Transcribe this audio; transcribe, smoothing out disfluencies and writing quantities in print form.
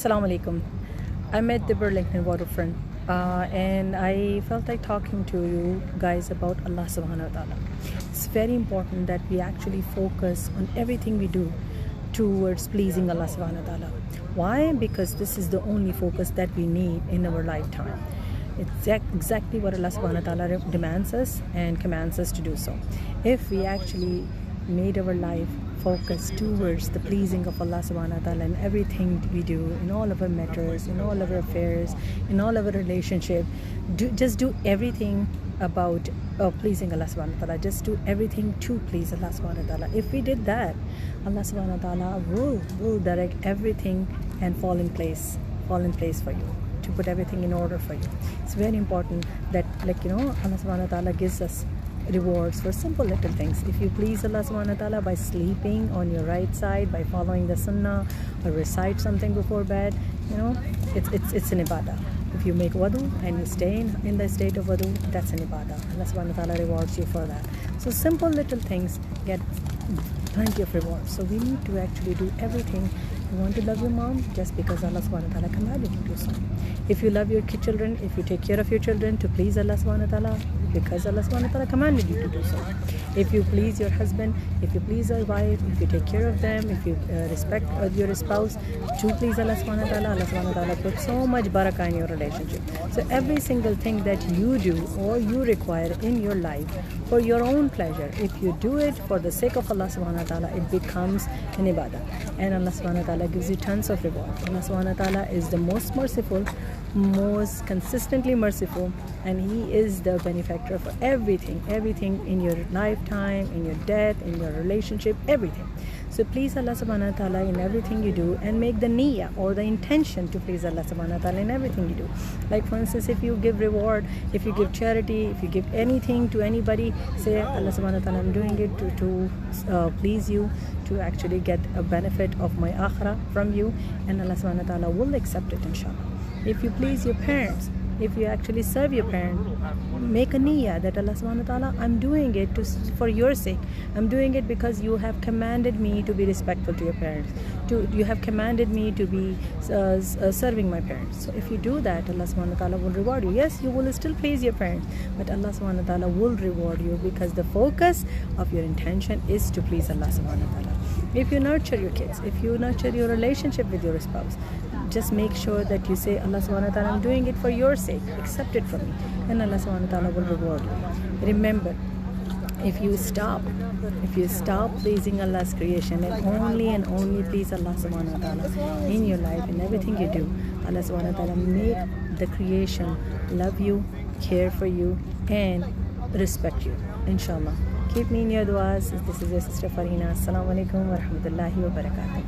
Assalamu alaikum. I'm at the Burlington waterfront and I felt like talking to you guys about Allah subhanahu wa ta'ala. It's very important that we actually focus on everything we do towards pleasing Allah subhanahu wa ta'ala. Why? Because this is the only focus that we need in our lifetime. It's exactly what Allah subhanahu wa ta'ala demands us and commands us to do so. If we actually made our life focus towards the pleasing of Allah subhanahu wa ta'ala in everything we do, in all of our matters, in all of our affairs, in all of our relationship, just do everything about pleasing Allah subhanahu wa ta'ala. Just do everything to please Allah subhanahu wa ta'ala. If we did that, Allah subhanahu wa ta'ala will direct everything and fall in place for you, to put everything in order for you. It's very important that Allah subhanahu wa ta'ala gives us rewards for simple little things. If you please Allah subhanahu wa ta'ala by sleeping on your right side, by following the sunnah, or recite something before bed, it's an ibadah. If you make wudu and you stay in the state of wudu, that's an ibadah. Allah subhanahu wa ta'ala rewards you for that. So simple little things get plenty of rewards. So we need to actually do everything. You want to love your mom just because Allah subhanahu wa ta'ala commanded you to do so. If you love your children, if you take care of your children to please Allah subhanahu wa ta'ala, because Allah subhanahu wa ta'ala commanded you to do so. If you please your husband, if you please your wife, if you take care of them, if you respect your spouse to please Allah subhanahu wa ta'ala, Allah subhanahu wa ta'ala puts so much barakah in your relationship. So every single thing that you do or you require in your life for your own pleasure, if you do it for the sake of Allah subhanahu wa ta'ala, it becomes an ibadah. And Allah subhanahu wa ta'ala gives you tons of reward. Allah subhanahu wa ta'ala is the most merciful, most consistently merciful, and He is the benefactor for everything in your lifetime, in your death, in your relationship, everything. So please Allah subhanahu wa ta'ala in everything you do, and make the niyyah or the intention to please Allah subhanahu wa ta'ala in everything you do. Like for instance, if you give reward, if you give charity, if you give anything to anybody, say Allah subhanahu wa ta'ala, I'm doing it to please you, to actually get a benefit of my akhirah from you, and Allah subhanahu wa ta'ala will accept it, inshallah. If you please your parents, if you actually serve your parents, make a niyyah that Allah subhanahu wa ta'ala, I'm doing it for your sake. I'm doing it because you have commanded me to be respectful to your parents. You have commanded me to be serving my parents. So if you do that, Allah subhanahu wa ta'ala will reward you. Yes, you will still please your parents, but Allah subhanahu wa ta'ala will reward you because the focus of your intention is to please Allah subhanahu wa ta'ala. If you nurture your kids, if you nurture your relationship with your spouse, just make sure that you say, Allah subhanahu wa ta'ala, I'm doing it for your sake, accept it from me, and Allah subhanahu wa ta'ala will reward you. Remember, if you stop pleasing Allah's creation and only please Allah subhanahu wa ta'ala in your life, in everything you do, Allah subhanahu wa ta'ala make the creation love you, care for you, and respect you, inshallah. Keep me in your du'as. This is your sister Farina. Assalamu alaikum wa rahmatullahi wa barakatuh.